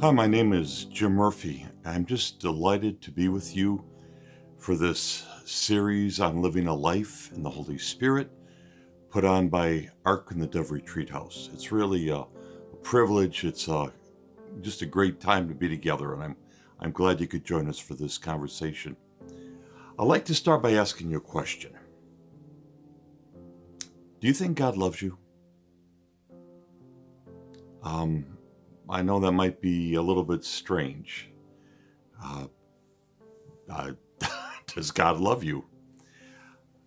Hi, my name is Jim Murphy. I'm just delighted to be with you for this series on living a life in the Holy Spirit put on by Ark and the Dove Retreat House. It's really a privilege. It's just a great time to be together, and I'm glad you could join us for this conversation. I'd like to start by asking you a question. Do you think God loves you? I know that might be a little bit strange. Uh, uh, does God love you?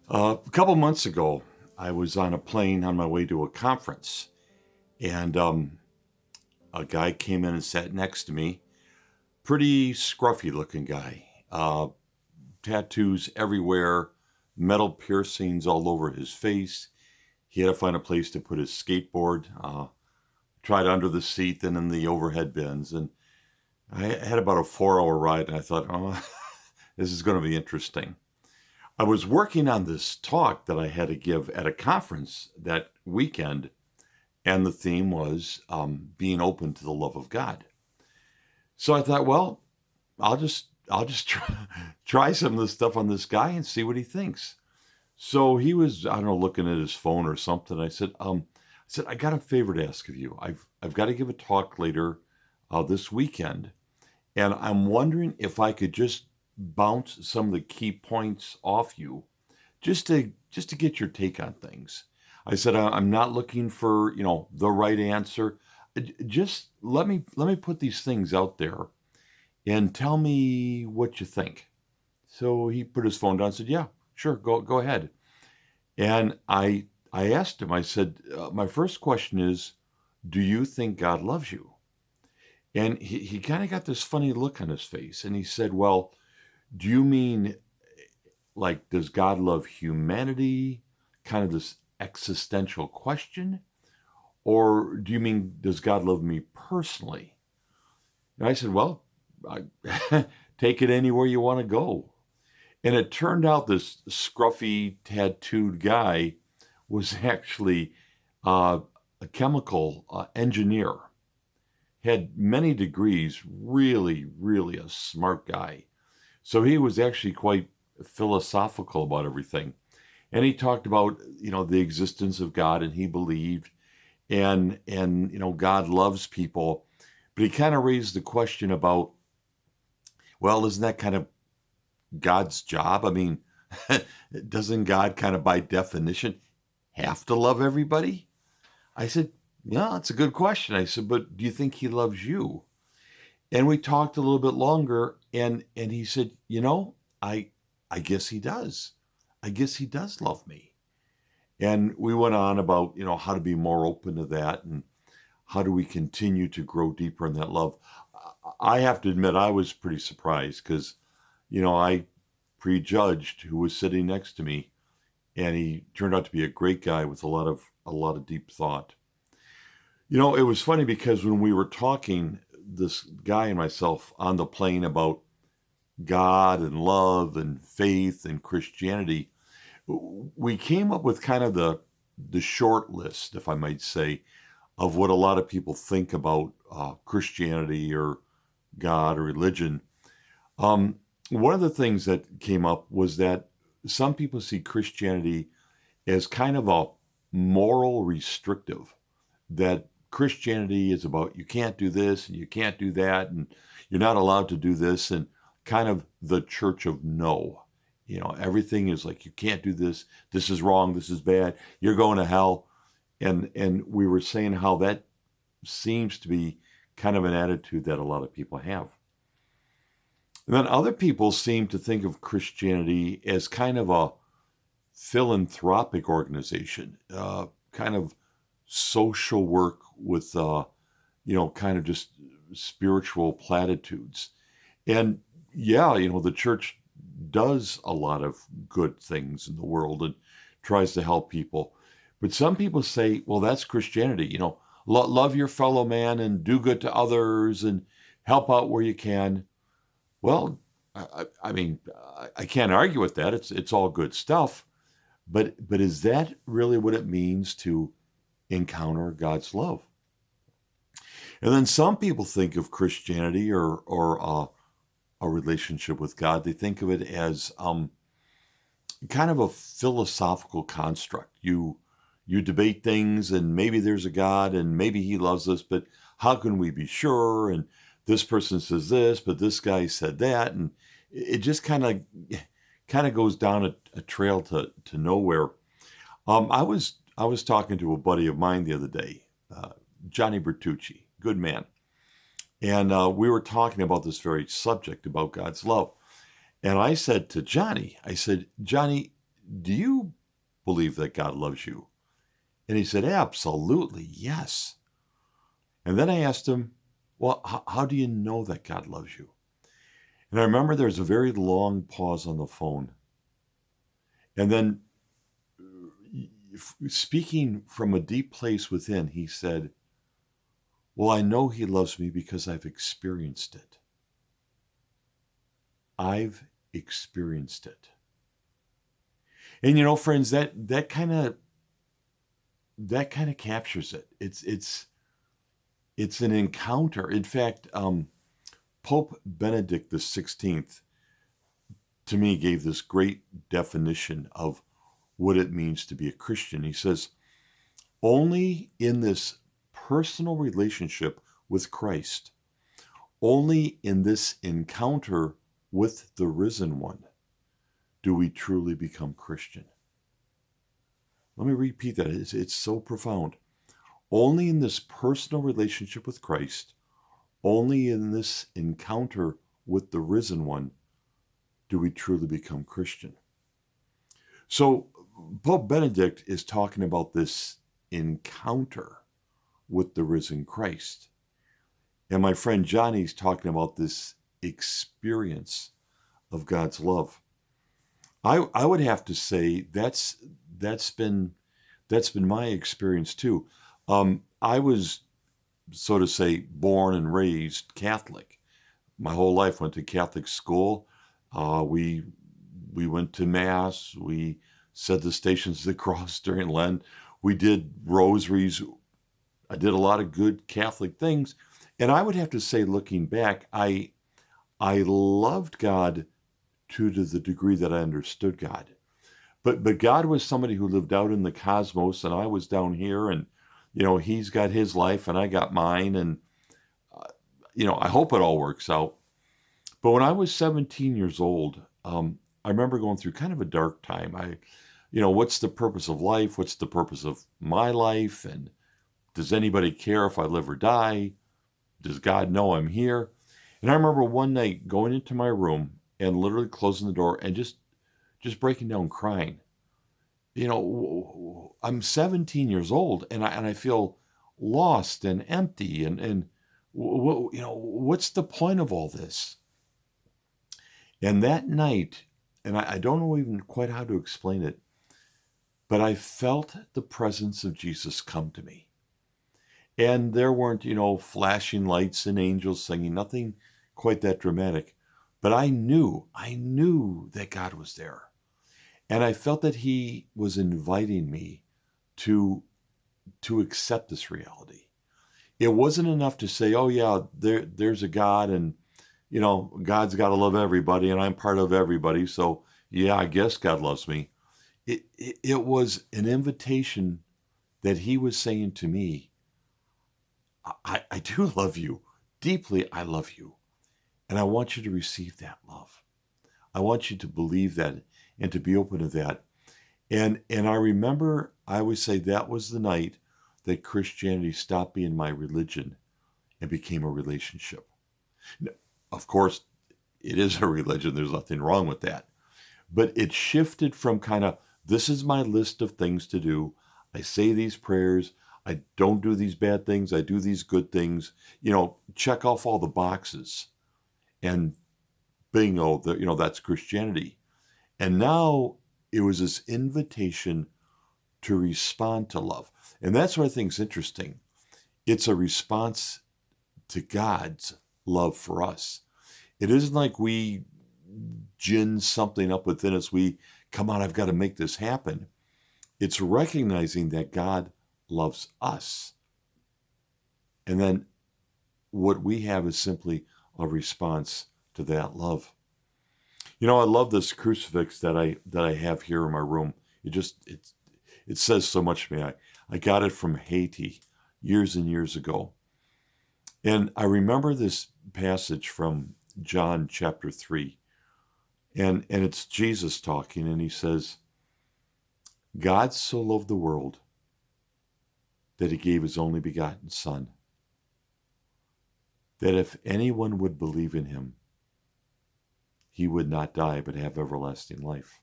A couple months ago, I was on a plane on my way to a conference, and a guy came in and sat next to me. Pretty scruffy looking guy. Tattoos everywhere, metal piercings all over his face. He had to find a place to put his skateboard. Tried under the seat, then in the overhead bins. And I had about a 4-hour ride, and I thought, oh, this is going to be interesting. I was working on this talk that I had to give at a conference that weekend, and the theme was being open to the love of God. So I thought, well, I'll just try some of this stuff on this guy and see what he thinks. So he was, I don't know, looking at his phone or something. I said, I got a favor to ask of you. I've got to give a talk later this weekend, and I'm wondering if I could just bounce some of the key points off you, just to get your take on things. I said, I'm not looking for the right answer. Just let me put these things out there, and tell me what you think. So he put his phone down and said, yeah, sure, go ahead. And I asked him, I said, my first question is, do you think God loves you? And he kind of got this funny look on his face. And he said, well, do you mean, like, does God love humanity? Kind of this existential question? Or do you mean, does God love me personally? And I said, well, take it anywhere you want to go. And it turned out this scruffy, tattooed guy was actually a chemical engineer, had many degrees, really, really a smart guy. So he was actually quite philosophical about everything. And he talked about, the existence of God, and he believed, and God loves people. But he kind of raised the question about, well, isn't that kind of God's job? I mean, doesn't God kind of by definition have to love everybody? I said, yeah, that's a good question. I said, but do you think he loves you? And we talked a little bit longer, and he said, I guess he does. I guess he does love me. And we went on about, how to be more open to that, and how do we continue to grow deeper in that love. I have to admit, I was pretty surprised because, I prejudged who was sitting next to me, and he turned out to be a great guy with a lot of deep thought. It was funny because when we were talking, this guy and myself on the plane about God and love and faith and Christianity, we came up with kind of the short list, if I might say, of what a lot of people think about Christianity or God or religion. One of the things that came up was that some people see Christianity as kind of a moral restrictive, that Christianity is about you can't do this and you can't do that and you're not allowed to do this, and kind of the church of no. Everything is like, you can't do this, this is wrong, this is bad, you're going to hell. And we were saying how that seems to be kind of an attitude that a lot of people have. And then other people seem to think of Christianity as kind of a philanthropic organization, kind of social work with, kind of just spiritual platitudes. And yeah, the church does a lot of good things in the world and tries to help people. But some people say, well, that's Christianity, love your fellow man and do good to others and help out where you can. Well, I mean, I can't argue with that. It's all good stuff. But is that really what it means to encounter God's love? And then some people think of Christianity or a relationship with God. They think of it as kind of a philosophical construct. You debate things, and maybe there's a God, and maybe He loves us, but how can we be sure? And this person says this, but this guy said that, and it just kind of goes down a trail to nowhere. I was talking to a buddy of mine the other day, Johnny Bertucci, good man, and we were talking about this very subject about God's love. And I said to Johnny, I said, Johnny, do you believe that God loves you? And he said, absolutely, yes. And then I asked him, well, how do you know that God loves you? And I remember there was a very long pause on the phone. And then, speaking from a deep place within, he said, well, I know He loves me because I've experienced it. I've experienced it. And you know, friends, that kind of captures it. It's an encounter. In fact, Pope Benedict XVI, to me, gave this great definition of what it means to be a Christian. He says, only in this personal relationship with Christ, only in this encounter with the risen one, do we truly become Christian. Let me repeat that. It's so profound. Only in this personal relationship with Christ, only in this encounter with the risen one, do we truly become Christian. So Pope Benedict is talking about this encounter with the risen Christ. And my friend Johnny's talking about this experience of God's love. I would have to say that's been my experience too. I was, so to say, born and raised Catholic. My whole life went to Catholic school. We went to Mass. We said the Stations of the Cross during Lent. We did rosaries. I did a lot of good Catholic things. And I would have to say, looking back, I loved God to the degree that I understood God. But God was somebody who lived out in the cosmos, and I was down here, and He's got His life and I got mine, and I hope it all works out. But when I was 17 years old, I remember going through kind of a dark time. What's the purpose of life? What's the purpose of my life? And does anybody care if I live or die? Does God know I'm here? And I remember one night going into my room and literally closing the door and just breaking down crying. I'm 17 years old, and I feel lost and empty, and what's the point of all this? And that night, and I don't know even quite how to explain it, but I felt the presence of Jesus come to me. And there weren't, flashing lights and angels singing, nothing quite that dramatic. But I knew that God was there. And I felt that He was inviting me to accept this reality. It wasn't enough to say, oh yeah, there's a God, and God's got to love everybody, and I'm part of everybody, so yeah, I guess God loves me. It was an invitation that He was saying to me, I do love you. Deeply, I love you. And I want you to receive that love. I want you to believe that and to be open to that. And I remember, I always say, that was the night that Christianity stopped being my religion and became a relationship. Now, of course, it is a religion. There's nothing wrong with that. But it shifted from kind of, this is my list of things to do. I say these prayers. I don't do these bad things. I do these good things. Check off all the boxes. And bingo, that's Christianity. And now it was this invitation to respond to love. And that's what I think is interesting. It's a response to God's love for us. It isn't like we gin something up within us. Come on, I've got to make this happen. It's recognizing that God loves us. And then what we have is simply a response to that love. You know, I love this crucifix that I have here in my room. It says so much to me. I got it from Haiti years and years ago. And I remember this passage from John chapter 3. And it's Jesus talking, and he says, God so loved the world that he gave his only begotten Son, that if anyone would believe in him, he would not die but have everlasting life.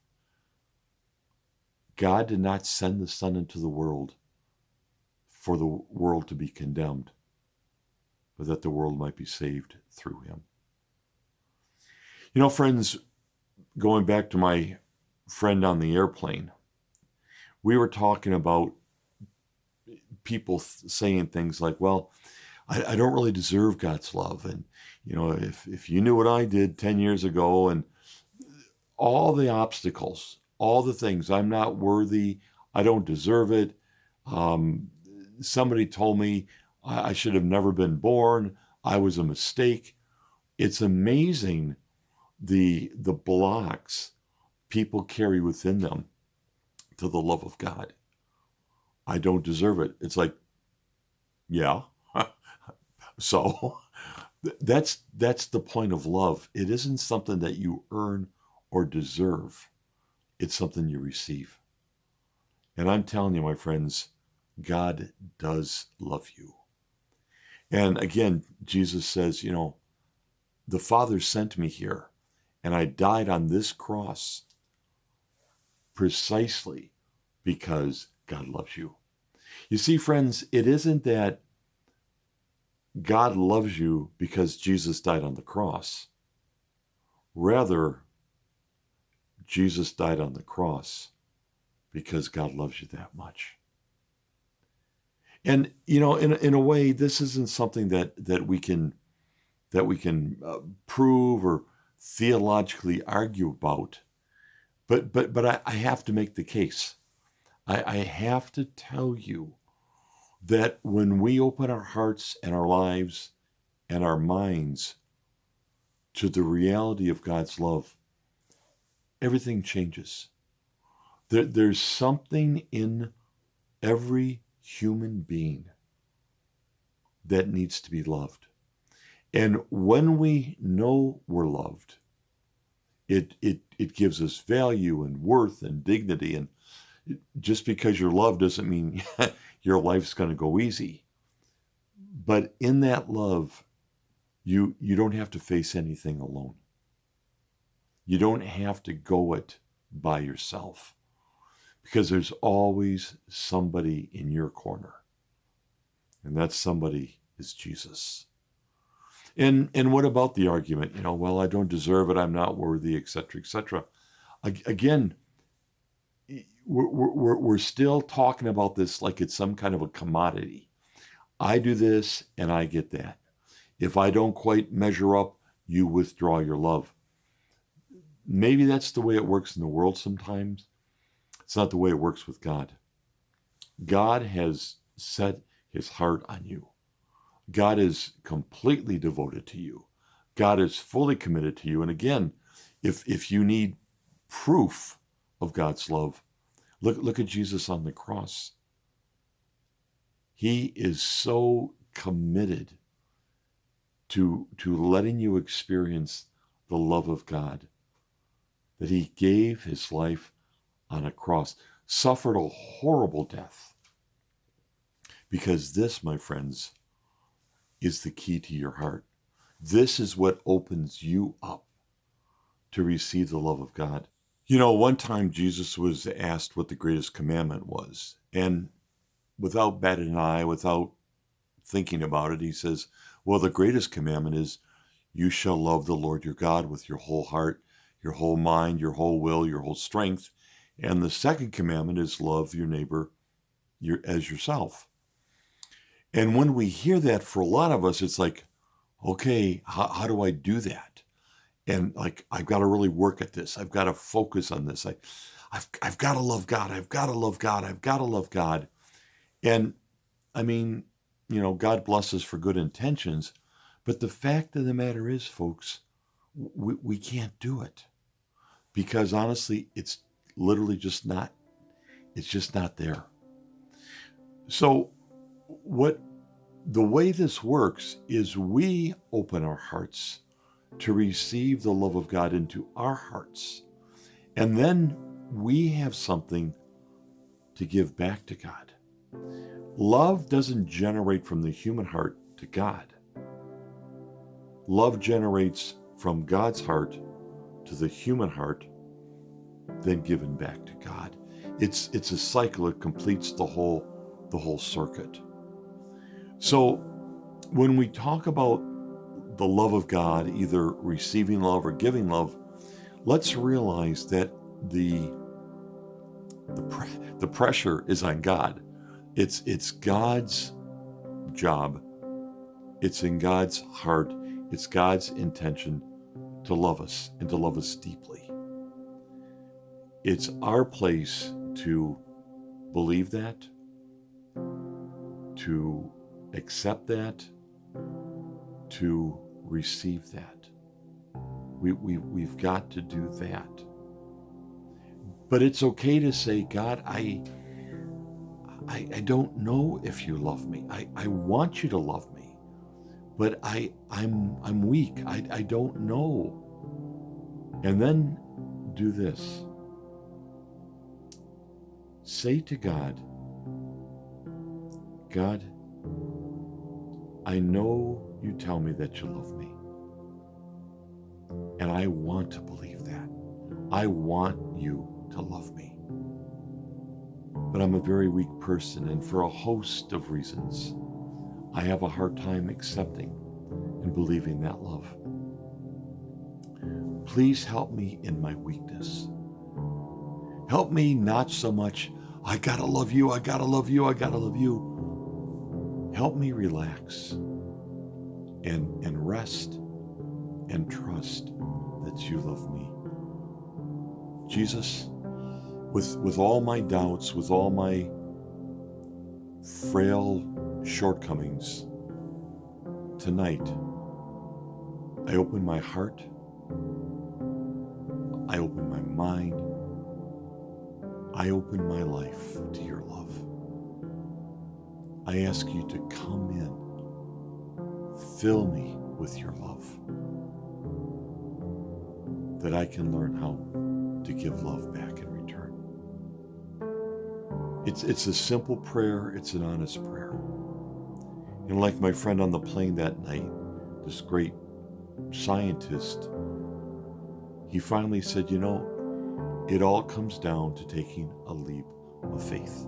God did not send the Son into the world for the world to be condemned, but that the world might be saved through him. You know, friends, going back to my friend on the airplane, we were talking about people saying things like, well, I don't really deserve God's love. And, you know, if you knew what I did 10 years ago, and all the obstacles, all the things, I'm not worthy, I don't deserve it. Somebody told me I should have never been born. I was a mistake. It's amazing the blocks people carry within them to the love of God. I don't deserve it. It's like, yeah. So that's the point of love. It isn't something that you earn or deserve. It's something you receive. And I'm telling you, my friends, God does love you. And again, Jesus says, you know, the Father sent me here, and I died on this cross precisely because God loves you. You see, friends, it isn't that God loves you because Jesus died on the cross. Rather, Jesus died on the cross because God loves you that much. And, you know, in a way, this isn't something that we can prove or theologically argue about. But I have to make the case. I have to tell you that when we open our hearts and our lives and our minds to the reality of God's love, everything changes. There's something in every human being that needs to be loved. And when we know we're loved, it gives us value and worth and dignity. And just because you're loved doesn't mean your life's going to go easy. But in that love, you don't have to face anything alone. You don't have to go it by yourself, because there's always somebody in your corner. And that somebody is Jesus. And what about the argument? You know, well, I don't deserve it, I'm not worthy, etc., etc. Again, we're still talking about this like it's some kind of a commodity. I do this and I get that. If I don't quite measure up, you withdraw your love. Maybe that's the way it works in the world sometimes. It's not the way it works with God. God has set his heart on you. God is completely devoted to you. God is fully committed to you. And again, if you need proof of God's love, look at Jesus on the cross. He is so committed to letting you experience the love of God that he gave his life on a cross, suffered a horrible death. Because this, my friends, is the key to your heart. This is what opens you up to receive the love of God. You know, one time Jesus was asked what the greatest commandment was. And without batting an eye, without thinking about it, he says, well, the greatest commandment is, you shall love the Lord your God with your whole heart, your whole mind, your whole will, your whole strength. And the second commandment is love your neighbor as yourself. And when we hear that, for a lot of us, it's like, okay, how do I do that? And like, I've got to really work at this. I've got to focus on this. I've got to love God. I've got to love God. I've got to love God. And I mean, you know, God bless us for good intentions, But the fact of the matter is, folks, we can't do it because honestly, it's literally it's just not there. So the way this works is we open our hearts to receive the love of God into our hearts. And then we have something to give back to God. Love doesn't generate from the human heart to God. Love generates from God's heart to the human heart, then given back to God. It's a cycle. It completes the whole circuit. So when we talk about the love of God, either receiving love or giving love, let's realize that the pressure is on God. It's God's job. It's in God's heart. It's God's intention to love us and to love us deeply. It's our place to believe that, to accept that, to receive that. We've got to do that. But it's okay to say, God, I don't know if you love me. I want you to love me, but I'm weak. I don't know. And then do this. Say to God, God, I know you tell me that you love me. And I want to believe that. I want you to love me. But I'm a very weak person, and for a host of reasons, I have a hard time accepting and believing that love. Please help me in my weakness. Help me not so much, I gotta love you, I gotta love you, I gotta love you. Help me relax and rest and trust that you love me. Jesus, with all my doubts, with all my frail shortcomings, tonight, I open my heart, I open my mind, I open my life to your love. I ask you to come in, fill me with your love, that I can learn how to give love back in return. It's a simple prayer, it's an honest prayer. And like my friend on the plane that night, this great scientist, he finally said, it all comes down to taking a leap of faith.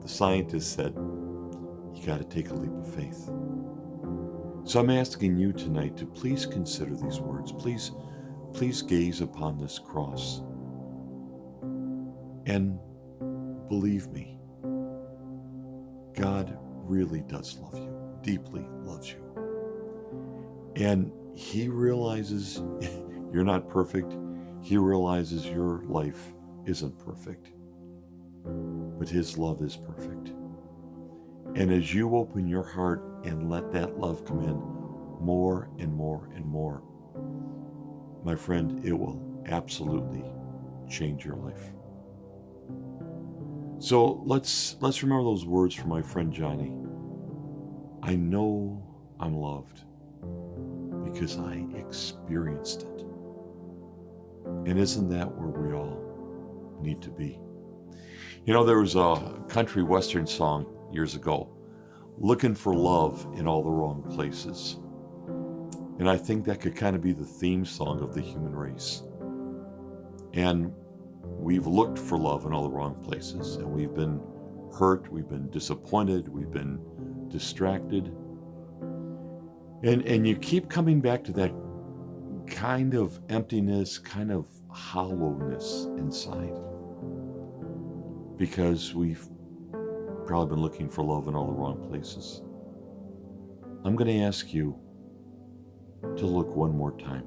The scientist said, you got to take a leap of faith. So I'm asking you tonight to please consider these words. Please gaze upon this cross and believe me, God really does love you, deeply loves you. And he realizes you're not perfect. He realizes your life isn't perfect, but his love is perfect. And as you open your heart and let that love come in more and more and more, my friend, it will absolutely change your life. So let's remember those words from my friend Johnny. I know I'm loved because I experienced it. And isn't that where we all need to be? There was a country western song years ago, looking for love in all the wrong places. And I think that could kind of be the theme song of the human race. And we've looked for love in all the wrong places, and we've been hurt, we've been disappointed, we've been distracted. And you keep coming back to that kind of emptiness, kind of hollowness inside, because we've probably been looking for love in all the wrong places. I'm going to ask you to look one more time.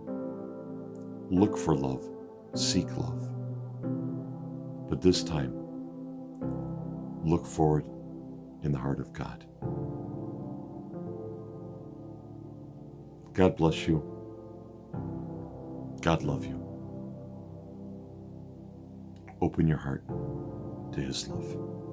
Look for love, seek love. But this time, look for it in the heart of God. God bless you. God love you. Open your heart to His love.